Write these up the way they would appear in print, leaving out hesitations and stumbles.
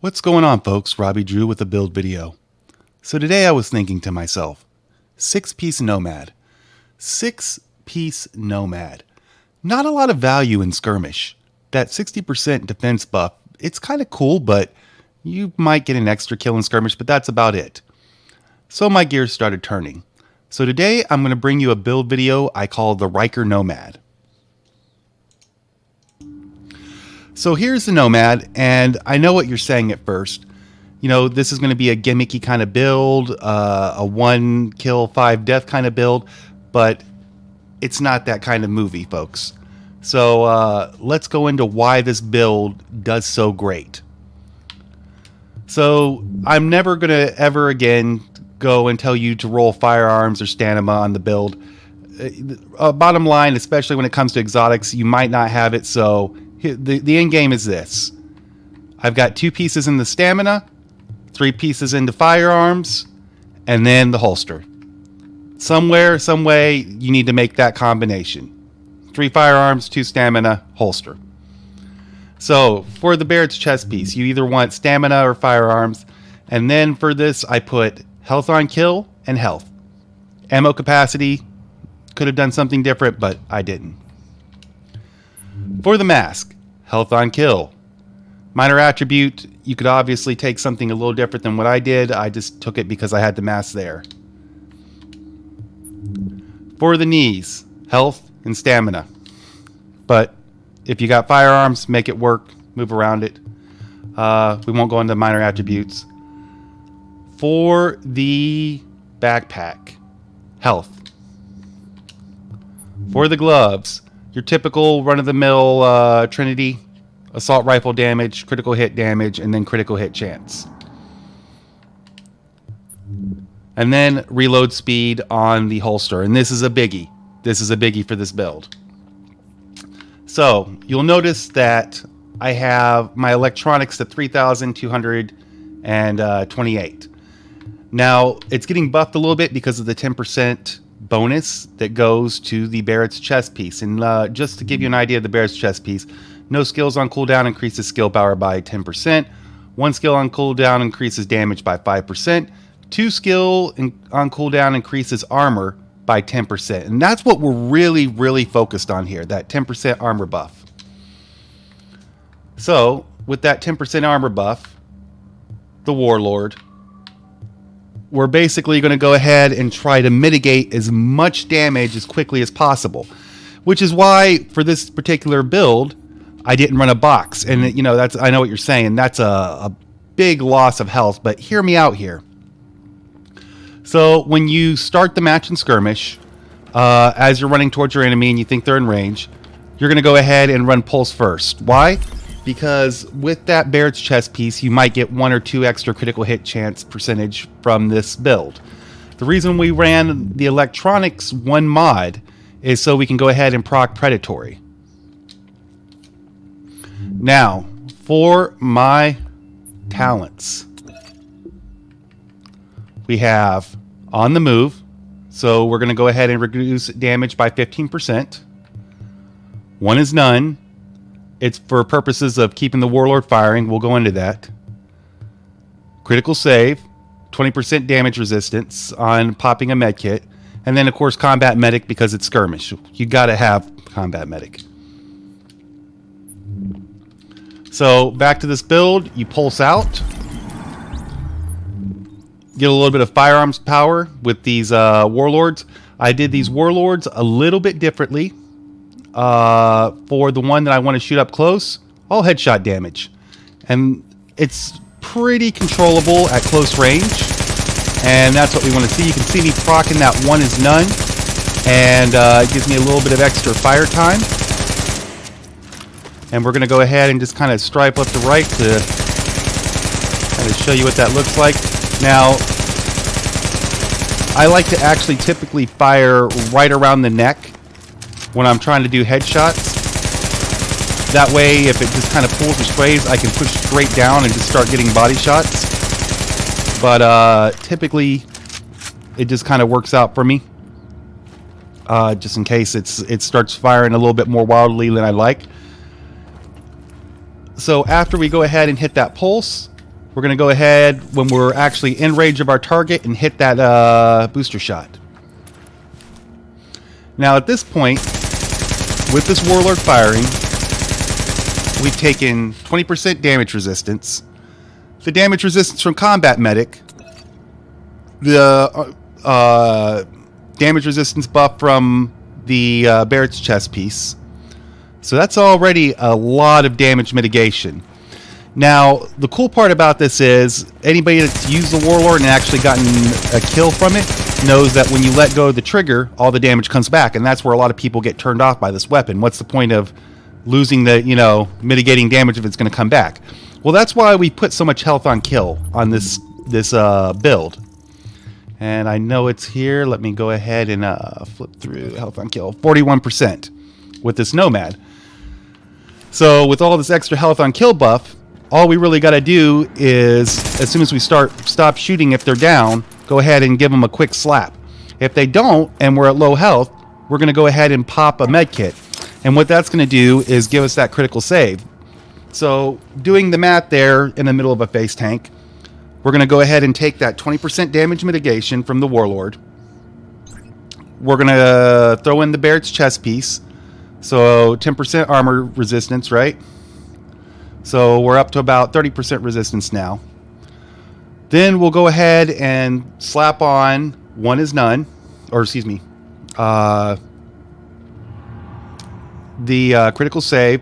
What's going on, folks? Robbie Drew with a build video. So today I was thinking to myself, 6-piece Nomad. 6-piece Nomad. Not a lot of value in Skirmish. That 60% defense buff, it's kind of cool, but you might get an extra kill in Skirmish, but that's about it. So my gears started turning. So today I'm going to bring you a build video I call the Rikers Nomad. So here's the Nomad, and I know what you're saying at first. You know, this is going to be a gimmicky kind of build, a 1 kill, 5 death kind of build, but it's not that kind of movie, folks. So let's go into why this build does so great. So I'm never going to ever again go and tell you to roll firearms or stamina on the build. Bottom line, especially when it comes to exotics, you might not have it, so the end game is this. I've got 2 pieces in the stamina, 3 pieces into firearms, and then the holster. Somewhere, some way, you need to make that combination. 3 firearms, 2 stamina, holster. So for the Barrett's chest piece, you either want stamina or firearms. And then for this, I put health on kill and health. Ammo capacity, could have done something different, but I didn't. For the mask, health on kill. Minor attribute, you could obviously take something a little different than what I did. I just took it because I had the mask there. For the knees, health and stamina. But if you got firearms, make it work, move around it. We won't go into minor attributes. For the backpack, health. For the gloves, your typical run-of-the-mill Trinity, assault rifle damage, critical hit damage, and then critical hit chance. And then reload speed on the holster. And this is a biggie. This is a biggie for this build. So you'll notice that I have my electronics at 3,228. Now it's getting buffed a little bit because of the 10% bonus that goes to the Barrett's chest piece. And just to give you an idea of the Barrett's chest piece, no skills on cooldown increases skill power by 10%. 1 skill on cooldown increases damage by 5%. 2 skill on cooldown increases armor by 10%. And that's what we're really focused on here, that 10% armor buff. So with that 10% armor buff, the Warlord, we're basically going to go ahead and try to mitigate as much damage as quickly as possible. Which is why for this particular build, I didn't run a box. And you know, that's, I know what you're saying, that's a big loss of health, but hear me out here. So when you start the match in Skirmish, as you're running towards your enemy and you think they're in range, you're going to go ahead and run Pulse first. Why? Because with that Barrett's chest piece, you might get 1 or 2 extra critical hit chance percentage from this build. The reason we ran the electronics 1 mod is so we can go ahead and proc predatory. Now, for my talents, we have on the move, so we're going to go ahead and reduce damage by 15%. 1 is none. It's for purposes of keeping the Warlord firing. We'll go into that. Critical save, 20% damage resistance on popping a med kit. And then, of course, combat medic because it's Skirmish. You got to have combat medic. So back to this build, you pulse out. Get a little bit of firearms power with these Warlords. I did these Warlords a little bit differently. For the one that I want to shoot up close, all headshot damage. And it's pretty controllable at close range. And that's what we want to see. You can see me proccing that 1 is none. And it gives me a little bit of extra fire time. And we're going to go ahead and just kind of stripe left to right to kind of show you what that looks like. Now, I like to actually typically fire right around the neck when I'm trying to do headshots. That way, if it just kind of pulls or sprays, I can push straight down and just start getting body shots. But typically, it just kind of works out for me. Just in case it starts firing a little bit more wildly than I like. So after we go ahead and hit that pulse, we're going to go ahead when we're actually in range of our target and hit that booster shot. Now at this point, with this Warlord firing, we've taken 20% damage resistance. The damage resistance from Combat Medic. The damage resistance buff from the Barrett's chest piece. So that's already a lot of damage mitigation. Now, the cool part about this is anybody that's used the Warlord and actually gotten a kill from it knows that when you let go of the trigger, all the damage comes back. And that's where a lot of people get turned off by this weapon. What's the point of losing the, mitigating damage if it's going to come back? Well, that's why we put so much health on kill on this build. And I know it's here. Let me go ahead and flip through health on kill. 41% with this Nomad. So with all this extra health on kill buff, all we really got to do is, as soon as we stop shooting, if they're down, go ahead and give them a quick slap. If they don't, and we're at low health, we're going to go ahead and pop a med kit. And what that's going to do is give us that critical save. So doing the math there in the middle of a face tank, we're going to go ahead and take that 20% damage mitigation from the Warlord. We're going to throw in the Barrett's chest piece. So 10% armor resistance, right? So we're up to about 30% resistance now. Then we'll go ahead and slap on one is none, or excuse me, the critical save.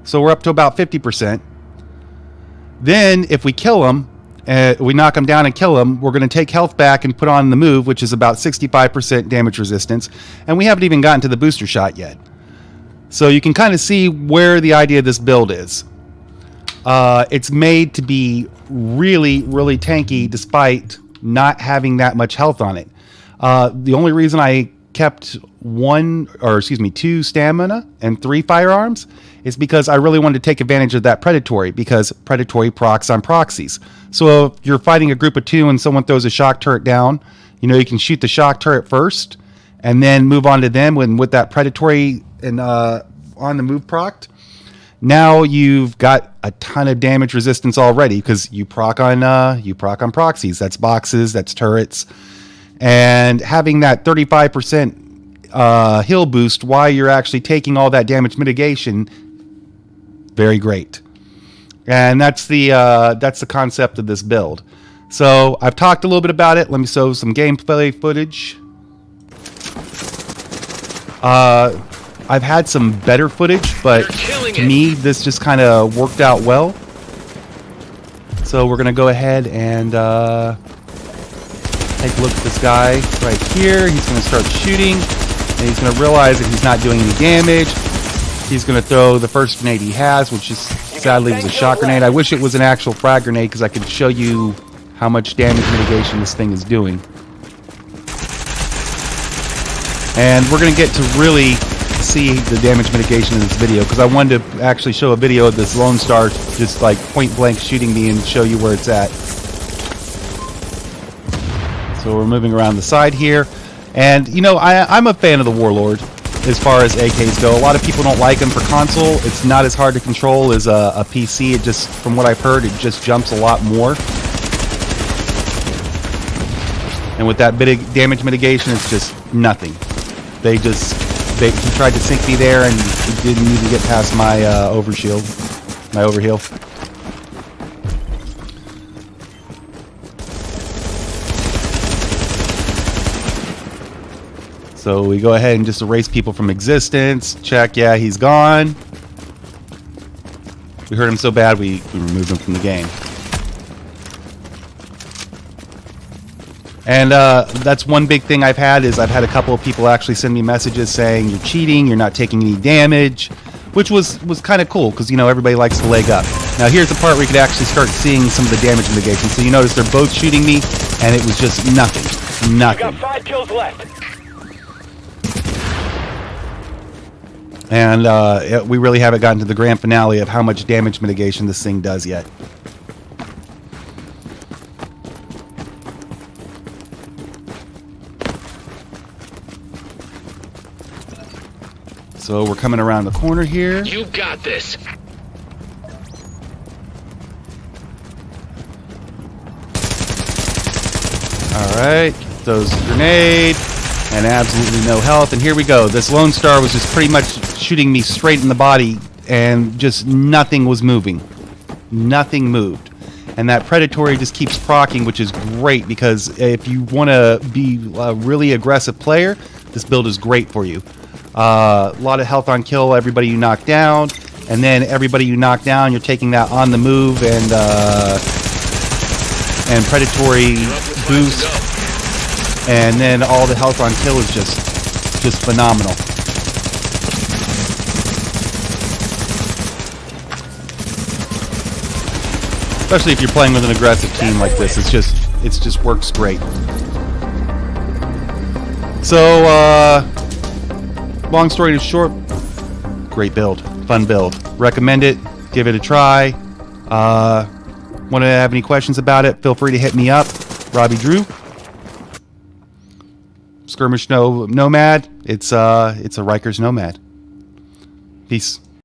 So we're up to about 50%. Then if we kill them, we knock them down and kill them, we're going to take health back and put on the move, which is about 65% damage resistance. And we haven't even gotten to the booster shot yet. So you can kind of see where the idea of this build is. It's made to be really, really tanky despite not having that much health on it. The only reason I kept two stamina and 3 firearms is because I really wanted to take advantage of that predatory, because predatory procs on proxies. So if you're fighting a group of 2 and someone throws a shock turret down, you can shoot the shock turret first and then move on to them with that predatory and on the move proc. Now you've got a ton of damage resistance already because you proc on proxies. That's boxes, that's turrets, and having that 35% heal boost while you're actually taking all that damage mitigation, very great. And that's the concept of this build. So I've talked a little bit about it. Let me show some gameplay footage. I've had some better footage, but to me, this just kind of worked out well. So we're going to go ahead and take a look at this guy right here. He's going to start shooting, and he's going to realize that he's not doing any damage. He's going to throw the first grenade he has, which is sadly was a shock grenade. I wish it was an actual frag grenade because I could show you how much damage mitigation this thing is doing. And we're going to get to really see the damage mitigation in this video because I wanted to actually show a video of this Lone Star just like point blank shooting me and show you where it's at. So we're moving around the side here, and I'm a fan of the Warlord as far as AKs go. A lot of people don't like them for console. It's not as hard to control as a PC. It just, from what I've heard, it just jumps a lot more. And with that bit of damage mitigation, it's just nothing. He tried to sink me there, and he didn't even get past my overheal. So we go ahead and just erase people from existence. Check, yeah, he's gone. We hurt him so bad, we removed him from the game. And that's one big thing I've had is I've had a couple of people actually send me messages saying you're cheating, you're not taking any damage, which was kind of cool because everybody likes to leg up. Now here's the part where you could actually start seeing some of the damage mitigation. So you notice they're both shooting me, and it was just nothing. You got 5 kills left. And we really haven't gotten to the grand finale of how much damage mitigation this thing does yet. So we're coming around the corner here. You got this. Alright, those grenade, and absolutely no health, and here we go. This Lone Star was just pretty much shooting me straight in the body, and just nothing was moving. Nothing moved. And that Predatory just keeps proccing, which is great, because if you want to be a really aggressive player, this build is great for you. A lot of health on kill, everybody you knock down, and then everybody you knock down, you're taking that on the move, and Predatory boost, and then all the health on kill is just phenomenal. Especially if you're playing with an aggressive team like this, it just works great. So, long story short, great build, fun build. Recommend it. Give it a try. Want to have any questions about it? Feel free to hit me up. Robbie Drew. Skirmish Nomad. It's a Rikers Nomad. Peace.